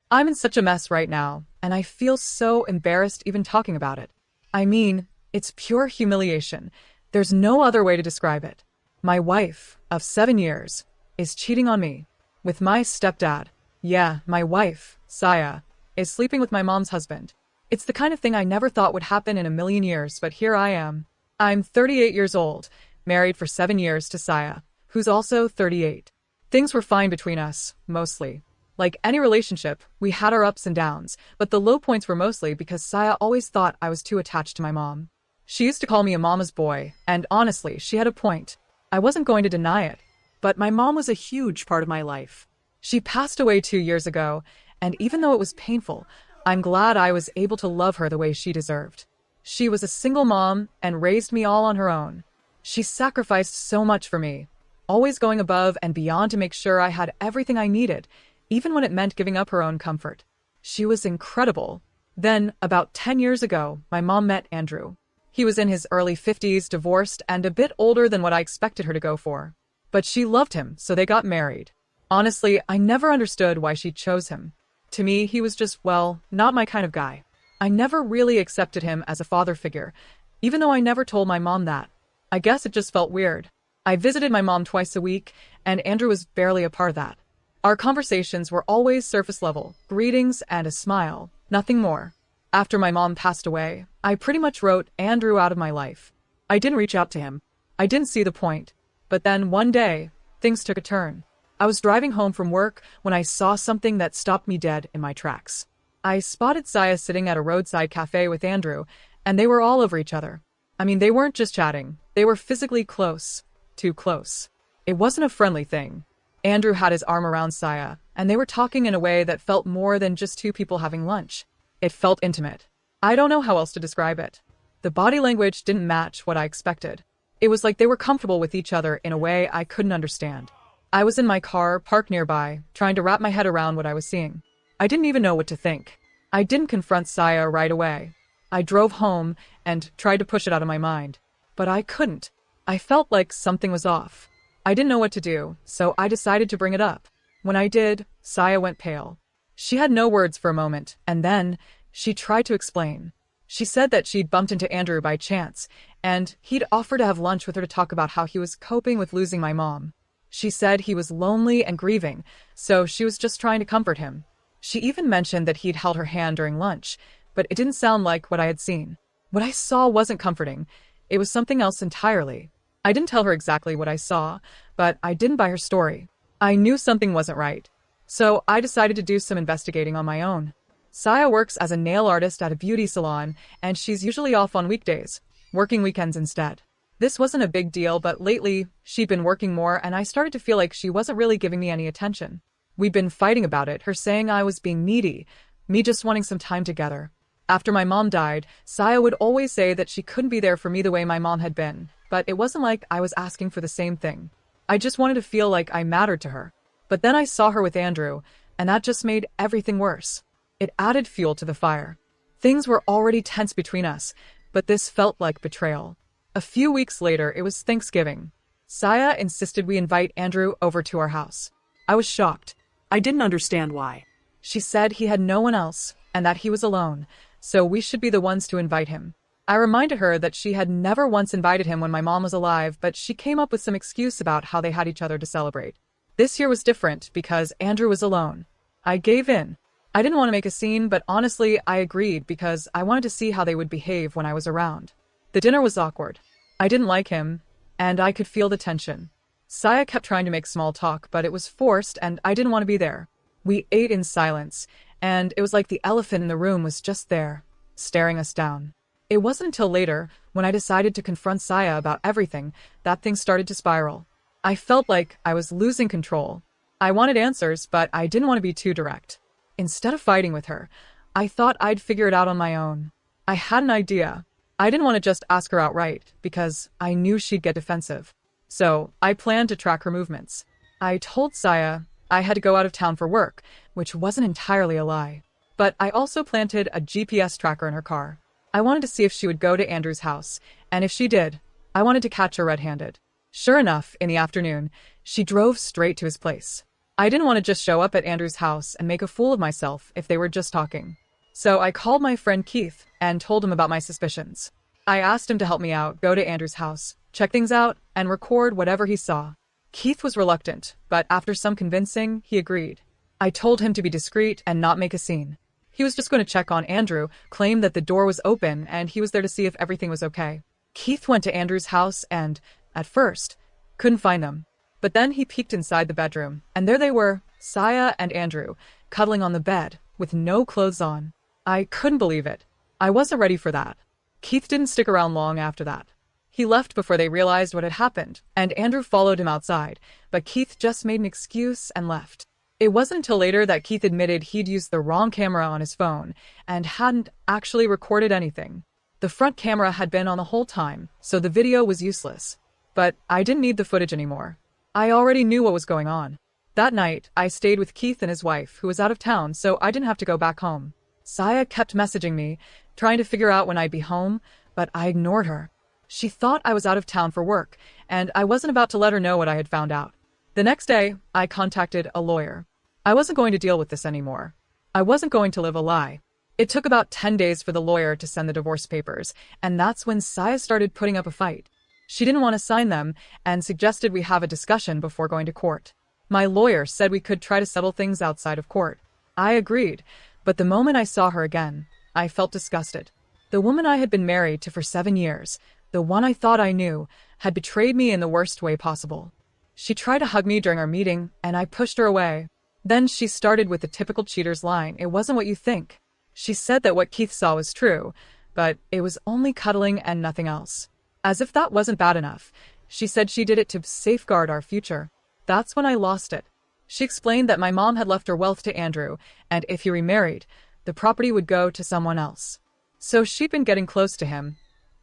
I'm in such a mess right now, and I feel so embarrassed even talking about it. I mean, it's pure humiliation. There's no other way to describe it. My wife, of 7 years, is cheating on me with my stepdad. Yeah, my wife, Cyia, is sleeping with my mom's husband. It's the kind of thing I never thought would happen in a million years, but here I am. I'm 38 years old, married for 7 years to Cyia, who's also 38. Things were fine between us, mostly. Like any relationship, we had our ups and downs, but the low points were mostly because Cyia always thought I was too attached to my mom. She used to call me a mama's boy, and honestly, she had a point. I wasn't going to deny it. But my mom was a huge part of my life. She passed away 2 years ago, and even though it was painful, I'm glad I was able to love her the way she deserved. She was a single mom and raised me all on her own. She sacrificed so much for me, always going above and beyond to make sure I had everything I needed, even when it meant giving up her own comfort. She was incredible. Then, about 10 years ago, my mom met Andrew. He was in his early 50s, divorced, and a bit older than what I expected her to go for. But she loved him, so they got married. Honestly, I never understood why she chose him. To me, he was just, well, not my kind of guy. I never really accepted him as a father figure, even though I never told my mom that. I guess it just felt weird. I visited my mom twice a week, and Andrew was barely a part of that. Our conversations were always surface level, greetings and a smile, nothing more. After my mom passed away, I pretty much wrote Andrew out of my life. I didn't reach out to him. I didn't see the point. But then one day, things took a turn. I was driving home from work when I saw something that stopped me dead in my tracks. I spotted Cyia sitting at a roadside cafe with Andrew, and they were all over each other. I mean, they weren't just chatting. They were physically close. Too close. It wasn't a friendly thing. Andrew had his arm around Cyia, and they were talking in a way that felt more than just two people having lunch. It felt intimate. I don't know how else to describe it. The body language didn't match what I expected. It was like they were comfortable with each other in a way I couldn't understand. I was in my car, parked nearby, trying to wrap my head around what I was seeing. I didn't even know what to think. I didn't confront Cyia right away. I drove home and tried to push it out of my mind. But I couldn't. I felt like something was off. I didn't know what to do, so I decided to bring it up. When I did, Cyia went pale. She had no words for a moment, and then she tried to explain. She said that she'd bumped into Andrew by chance, and he'd offered to have lunch with her to talk about how he was coping with losing my mom. She said he was lonely and grieving, so she was just trying to comfort him. She even mentioned that he'd held her hand during lunch, but it didn't sound like what I had seen. What I saw wasn't comforting. It was something else entirely. I didn't tell her exactly what I saw, but I didn't buy her story. I knew something wasn't right. So I decided to do some investigating on my own. Cyia works as a nail artist at a beauty salon, and she's usually off on weekdays, working weekends instead. This wasn't a big deal, but lately, she'd been working more, and I started to feel like she wasn't really giving me any attention. We'd been fighting about it, her saying I was being needy, me just wanting some time together. After my mom died, Cyia would always say that she couldn't be there for me the way my mom had been, but it wasn't like I was asking for the same thing. I just wanted to feel like I mattered to her. But then I saw her with Andrew, and that just made everything worse. It added fuel to the fire. Things were already tense between us, but this felt like betrayal. A few weeks later, it was Thanksgiving. Cyia insisted we invite Andrew over to our house. I was shocked. I didn't understand why. She said he had no one else, and that he was alone, so we should be the ones to invite him. I reminded her that she had never once invited him when my mom was alive, but she came up with some excuse about how they had each other to celebrate. This year was different because Andrew was alone. I gave in. I didn't want to make a scene, but honestly, I agreed because I wanted to see how they would behave when I was around. The dinner was awkward. I didn't like him, and I could feel the tension. Cyia kept trying to make small talk, but it was forced, and I didn't want to be there. We ate in silence, and it was like the elephant in the room was just there, staring us down. It wasn't until later, when I decided to confront Cyia about everything, that things started to spiral. I felt like I was losing control. I wanted answers, but I didn't want to be too direct. Instead of fighting with her, I thought I'd figure it out on my own. I had an idea. I didn't want to just ask her outright, because I knew she'd get defensive. So, I planned to track her movements. I told Cyia I had to go out of town for work, which wasn't entirely a lie. But I also planted a GPS tracker in her car. I wanted to see if she would go to Andrew's house, and if she did, I wanted to catch her red-handed. Sure enough, in the afternoon, she drove straight to his place. I didn't want to just show up at Andrew's house and make a fool of myself if they were just talking. So I called my friend Keith and told him about my suspicions. I asked him to help me out, go to Andrew's house, check things out, and record whatever he saw. Keith was reluctant, but after some convincing, he agreed. I told him to be discreet and not make a scene. He was just going to check on Andrew, claim that the door was open, and he was there to see if everything was okay. Keith went to Andrew's house and, at first, couldn't find them. But then he peeked inside the bedroom, and there they were, Cyia and Andrew, cuddling on the bed, with no clothes on. I couldn't believe it. I wasn't ready for that. Keith didn't stick around long after that. He left before they realized what had happened, and Andrew followed him outside, but Keith just made an excuse and left. It wasn't until later that Keith admitted he'd used the wrong camera on his phone and hadn't actually recorded anything. The front camera had been on the whole time, so the video was useless. But I didn't need the footage anymore. I already knew what was going on. That night, I stayed with Keith and his wife, who was out of town, so I didn't have to go back home. Cyia kept messaging me, trying to figure out when I'd be home, but I ignored her. She thought I was out of town for work, and I wasn't about to let her know what I had found out. The next day, I contacted a lawyer. I wasn't going to deal with this anymore. I wasn't going to live a lie. It took about 10 days for the lawyer to send the divorce papers, and that's when Cyia started putting up a fight. She didn't want to sign them and suggested we have a discussion before going to court. My lawyer said we could try to settle things outside of court. I agreed, but the moment I saw her again, I felt disgusted. The woman I had been married to for 7 years, the one I thought I knew, had betrayed me in the worst way possible. She tried to hug me during our meeting, and I pushed her away. Then she started with the typical cheater's line, "It wasn't what you think." She said that what Keith saw was true, but it was only cuddling and nothing else. As if that wasn't bad enough, she said she did it to safeguard our future. That's when I lost it. She explained that my mom had left her wealth to Andrew, and if he remarried, the property would go to someone else. So she'd been getting close to him,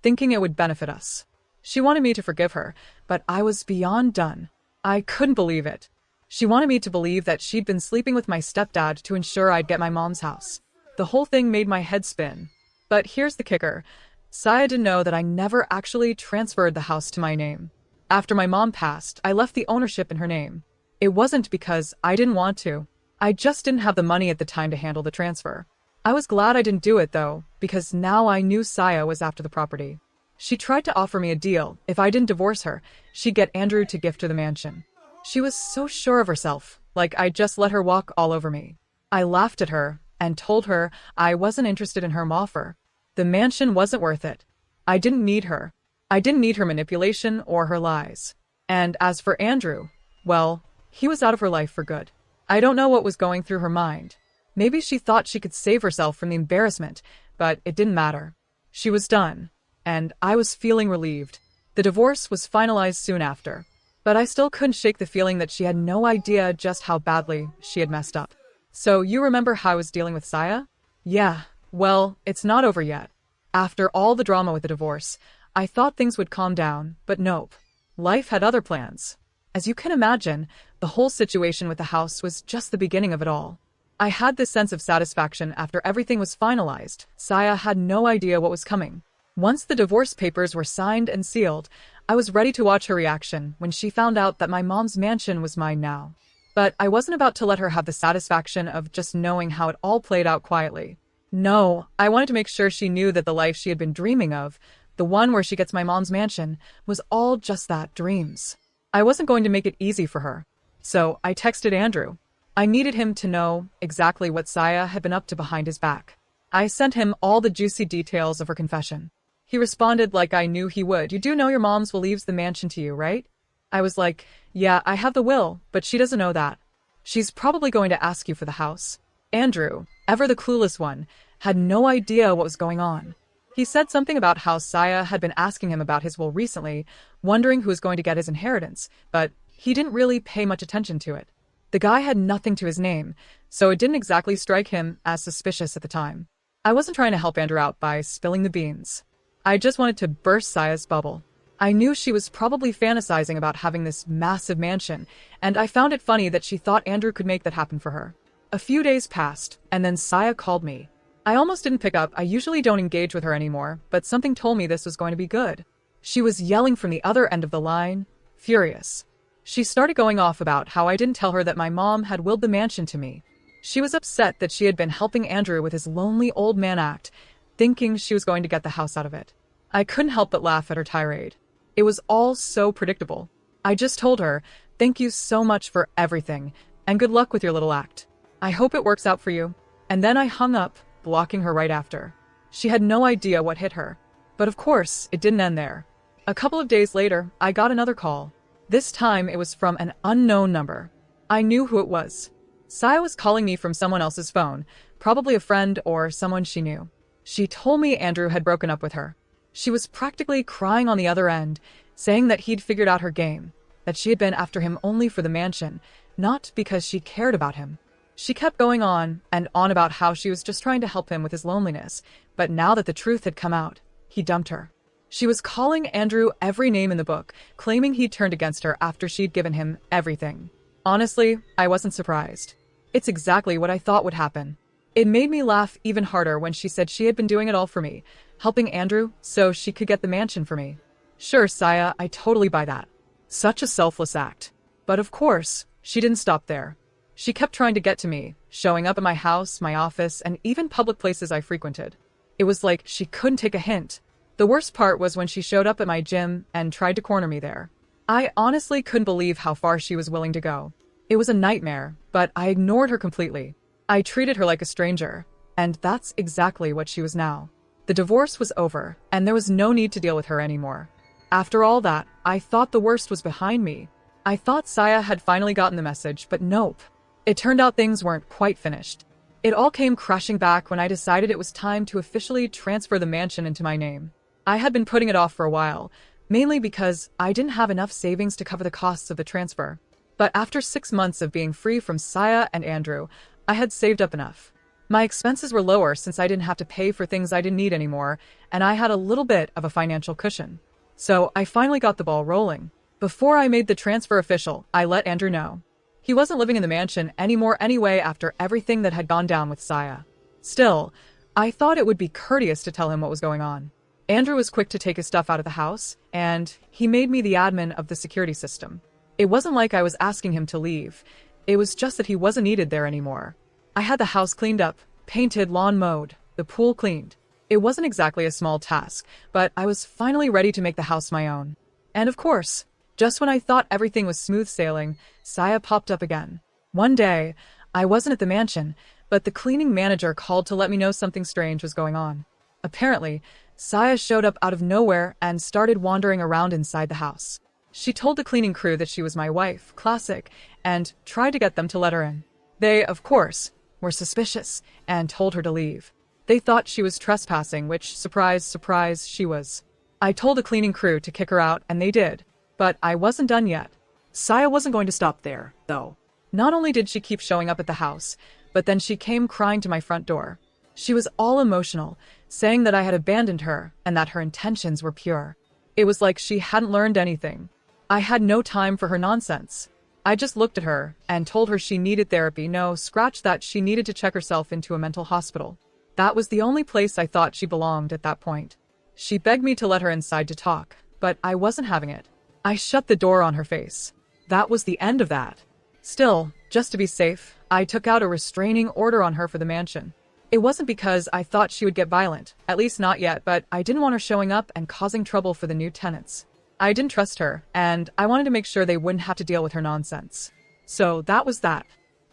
thinking it would benefit us. She wanted me to forgive her, but I was beyond done. I couldn't believe it. She wanted me to believe that she'd been sleeping with my stepdad to ensure I'd get my mom's house. The whole thing made my head spin. But here's the kicker. Cyia didn't know that I never actually transferred the house to my name. After my mom passed, I left the ownership in her name. It wasn't because I didn't want to. I just didn't have the money at the time to handle the transfer. I was glad I didn't do it, though, because now I knew Cyia was after the property. She tried to offer me a deal. If I didn't divorce her, she'd get Andrew to gift her the mansion. She was so sure of herself, like I'd just let her walk all over me. I laughed at her and told her I wasn't interested in her offer. The mansion wasn't worth it. I didn't need her. I didn't need her manipulation or her lies. And as for Andrew, well, he was out of her life for good. I don't know what was going through her mind. Maybe she thought she could save herself from the embarrassment, but it didn't matter. She was done, and I was feeling relieved. The divorce was finalized soon after, but I still couldn't shake the feeling that she had no idea just how badly she had messed up. So you remember how I was dealing with Cyia? Yeah, well, it's not over yet. After all the drama with the divorce, I thought things would calm down, but nope. Life had other plans. As you can imagine, the whole situation with the house was just the beginning of it all. I had this sense of satisfaction after everything was finalized. Cyia had no idea what was coming. Once the divorce papers were signed and sealed, I was ready to watch her reaction when she found out that my mom's mansion was mine now. But I wasn't about to let her have the satisfaction of just knowing how it all played out quietly. No, I wanted to make sure she knew that the life she had been dreaming of, the one where she gets my mom's mansion, was all just that, dreams. I wasn't going to make it easy for her. So I texted Andrew. I needed him to know exactly what Cyia had been up to behind his back. I sent him all the juicy details of her confession. He responded like I knew he would. "You do know your mom's will leave the mansion to you, right?" I was like, "Yeah, I have the will, but she doesn't know that. She's probably going to ask you for the house." Andrew, ever the clueless one, had no idea what was going on. He said something about how Cyia had been asking him about his will recently, wondering who was going to get his inheritance, but he didn't really pay much attention to it. The guy had nothing to his name, so it didn't exactly strike him as suspicious at the time. I wasn't trying to help Andrew out by spilling the beans. I just wanted to burst Cyia's bubble. I knew she was probably fantasizing about having this massive mansion, and I found it funny that she thought Andrew could make that happen for her. A few days passed, and then Cyia called me. I almost didn't pick up. I usually don't engage with her anymore, but something told me this was going to be good. She was yelling from the other end of the line, furious. She started going off about how I didn't tell her that my mom had willed the mansion to me. She was upset that she had been helping Andrew with his lonely old man act, thinking she was going to get the house out of it. I couldn't help but laugh at her tirade. It was all so predictable. I just told her, "Thank you so much for everything, and good luck with your little act. I hope it works out for you." And then I hung up, blocking her right after. She had no idea what hit her. But of course, it didn't end there. A couple of days later, I got another call. This time, it was from an unknown number. I knew who it was. Cyia was calling me from someone else's phone, probably a friend or someone she knew. She told me Andrew had broken up with her. She was practically crying on the other end, saying that he'd figured out her game, that she had been after him only for the mansion, not because she cared about him. She kept going on and on about how she was just trying to help him with his loneliness, but now that the truth had come out, he dumped her. She was calling Andrew every name in the book, claiming he'd turned against her after she'd given him everything. Honestly, I wasn't surprised. It's exactly what I thought would happen. It made me laugh even harder when she said she had been doing it all for me, helping Andrew so she could get the mansion for me. Sure, Cyia, I totally buy that. Such a selfless act. But of course, she didn't stop there. She kept trying to get to me, showing up at my house, my office, and even public places I frequented. It was like she couldn't take a hint. The worst part was when she showed up at my gym and tried to corner me there. I honestly couldn't believe how far she was willing to go. It was a nightmare, but I ignored her completely. I treated her like a stranger, and that's exactly what she was now. The divorce was over, and there was no need to deal with her anymore. After all that, I thought the worst was behind me. I thought Cyia had finally gotten the message, but nope. It turned out things weren't quite finished. It all came crashing back when I decided it was time to officially transfer the mansion into my name. I had been putting it off for a while, mainly because I didn't have enough savings to cover the costs of the transfer. But after 6 months of being free from Cyia and Andrew, I had saved up enough. My expenses were lower since I didn't have to pay for things I didn't need anymore, and I had a little bit of a financial cushion. So I finally got the ball rolling. Before I made the transfer official, I let Andrew know. He wasn't living in the mansion anymore anyway after everything that had gone down with Cyia. Still, I thought it would be courteous to tell him what was going on. Andrew was quick to take his stuff out of the house, and he made me the admin of the security system. It wasn't like I was asking him to leave. It was just that he wasn't needed there anymore. I had the house cleaned up, painted, lawn mowed, the pool cleaned. It wasn't exactly a small task, but I was finally ready to make the house my own. And of course, just when I thought everything was smooth sailing, Cyia popped up again. One day, I wasn't at the mansion, but the cleaning manager called to let me know something strange was going on. Apparently, Cyia showed up out of nowhere and started wandering around inside the house. She told the cleaning crew that she was my wife, classic, and tried to get them to let her in. They, of course, were suspicious and told her to leave. They thought she was trespassing, which, surprise, surprise, she was. I told the cleaning crew to kick her out, and they did. But I wasn't done yet. Cyia wasn't going to stop there, though. Not only did she keep showing up at the house, but then she came crying to my front door. She was all emotional, saying that I had abandoned her and that her intentions were pure. It was like she hadn't learned anything. I had no time for her nonsense. I just looked at her and told her she needed therapy. No, scratch that, she needed to check herself into a mental hospital. That was the only place I thought she belonged at that point. She begged me to let her inside to talk, but I wasn't having it. I shut the door on her face. That was the end of that. Still, just to be safe, I took out a restraining order on her for the mansion. It wasn't because I thought she would get violent, at least not yet, but I didn't want her showing up and causing trouble for the new tenants. I didn't trust her, and I wanted to make sure they wouldn't have to deal with her nonsense. So that was that.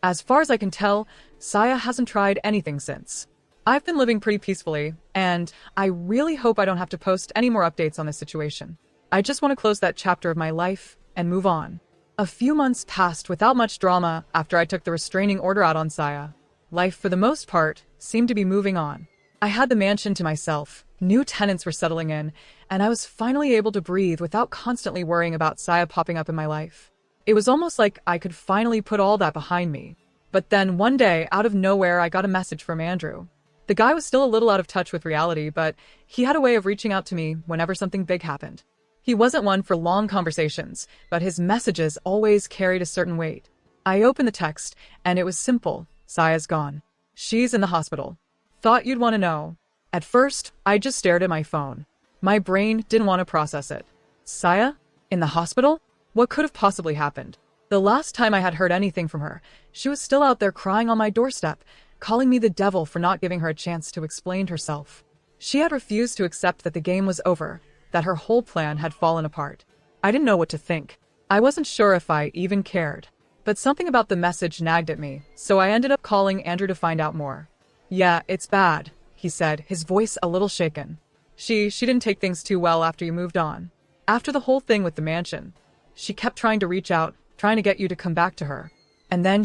As far as I can tell, Cyia hasn't tried anything since. I've been living pretty peacefully, and I really hope I don't have to post any more updates on this situation. I just want to close that chapter of my life and move on. A few months passed without much drama after I took the restraining order out on Cyia. Life, for the most part, seemed to be moving on. I had the mansion to myself, new tenants were settling in, and I was finally able to breathe without constantly worrying about Cyia popping up in my life. It was almost like I could finally put all that behind me. But then one day, out of nowhere, I got a message from Andrew. The guy was still a little out of touch with reality, but he had a way of reaching out to me whenever something big happened. He wasn't one for long conversations, but his messages always carried a certain weight. I opened the text, and it was simple. Cyia's gone. She's in the hospital. Thought you'd want to know. At first, I just stared at my phone. My brain didn't want to process it. Cyia? In the hospital? What could have possibly happened? The last time I had heard anything from her, she was still out there crying on my doorstep, calling me the devil for not giving her a chance to explain herself. She had refused to accept that the game was over, that her whole plan had fallen apart. I didn't know what to think. I wasn't sure if I even cared. But something about the message nagged at me, so I ended up calling Andrew to find out more. "Yeah, it's bad," he said, his voice a little shaken. She didn't take things too well after you moved on. After the whole thing with the mansion, she kept trying to reach out, trying to get you to come back to her. And then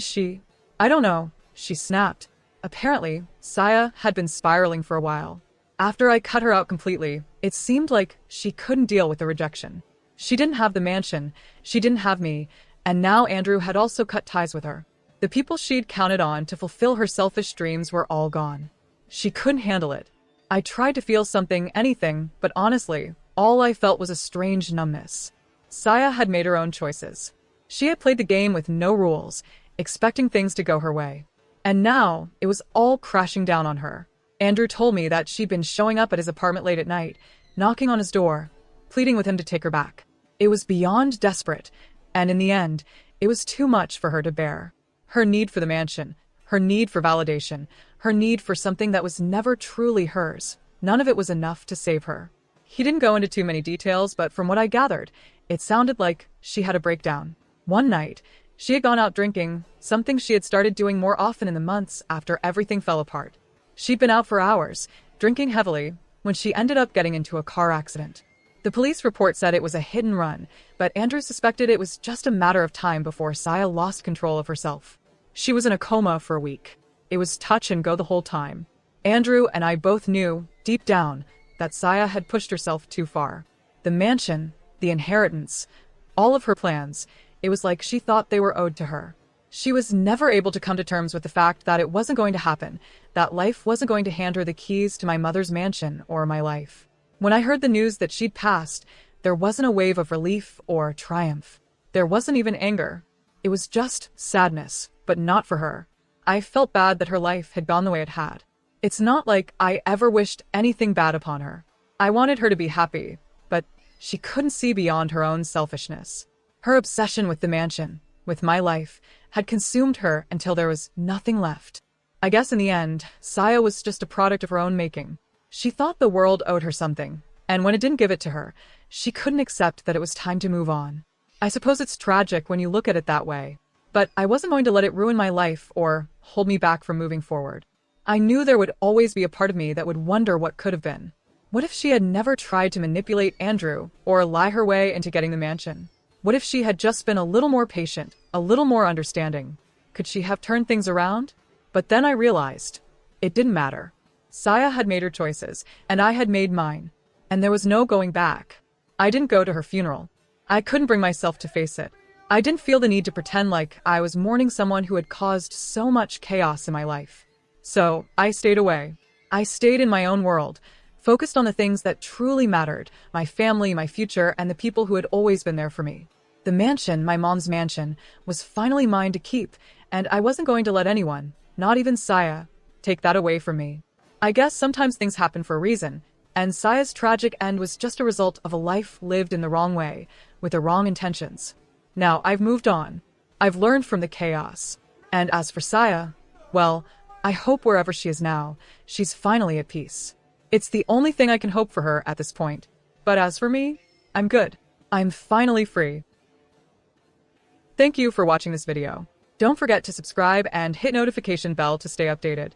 I don't know, she snapped. Apparently, Cyia had been spiraling for a while. After I cut her out completely, it seemed like she couldn't deal with the rejection. She didn't have the mansion, she didn't have me, and now Andrew had also cut ties with her. The people she'd counted on to fulfill her selfish dreams were all gone. She couldn't handle it. I tried to feel something, anything, but honestly, all I felt was a strange numbness. Cyia had made her own choices. She had played the game with no rules, expecting things to go her way. And now, it was all crashing down on her. Andrew told me that she'd been showing up at his apartment late at night, knocking on his door, pleading with him to take her back. It was beyond desperate, and in the end, it was too much for her to bear. Her need for the mansion, her need for validation, her need for something that was never truly hers, none of it was enough to save her. He didn't go into too many details, but from what I gathered, it sounded like she had a breakdown. One night, she had gone out drinking, something she had started doing more often in the months after everything fell apart. She'd been out for hours, drinking heavily, when she ended up getting into a car accident. The police report said it was a hit and run, but Andrew suspected it was just a matter of time before Cyia lost control of herself. She was in a coma for a week. It was touch and go the whole time. Andrew and I both knew, deep down, that Cyia had pushed herself too far. The mansion, the inheritance, all of her plans, it was like she thought they were owed to her. She was never able to come to terms with the fact that it wasn't going to happen, that life wasn't going to hand her the keys to my mother's mansion or my life. When I heard the news that she'd passed, there wasn't a wave of relief or triumph. There wasn't even anger. It was just sadness, but not for her. I felt bad that her life had gone the way it had. It's not like I ever wished anything bad upon her. I wanted her to be happy, but she couldn't see beyond her own selfishness. Her obsession with the mansion, with my life, had consumed her until there was nothing left. I guess in the end, Cyia was just a product of her own making. She thought the world owed her something, and when it didn't give it to her, she couldn't accept that it was time to move on. I suppose it's tragic when you look at it that way, but I wasn't going to let it ruin my life or hold me back from moving forward. I knew there would always be a part of me that would wonder what could have been. What if she had never tried to manipulate Andrew or lie her way into getting the mansion? What if she had just been a little more patient, a little more understanding? Could she have turned things around? But then I realized, it didn't matter. Cyia had made her choices, and I had made mine. And there was no going back. I didn't go to her funeral. I couldn't bring myself to face it. I didn't feel the need to pretend like I was mourning someone who had caused so much chaos in my life. So I stayed away. I stayed in my own world, focused on the things that truly mattered, my family, my future, and the people who had always been there for me. The mansion, my mom's mansion, was finally mine to keep, and I wasn't going to let anyone, not even Cyia, take that away from me. I guess sometimes things happen for a reason, and Cyia's tragic end was just a result of a life lived in the wrong way, with the wrong intentions. Now, I've moved on. I've learned from the chaos. And as for Cyia, well, I hope wherever she is now, she's finally at peace. It's the only thing I can hope for her at this point. But as for me, I'm good. I'm finally free. Thank you for watching this video. Don't forget to subscribe and hit notification bell to stay updated.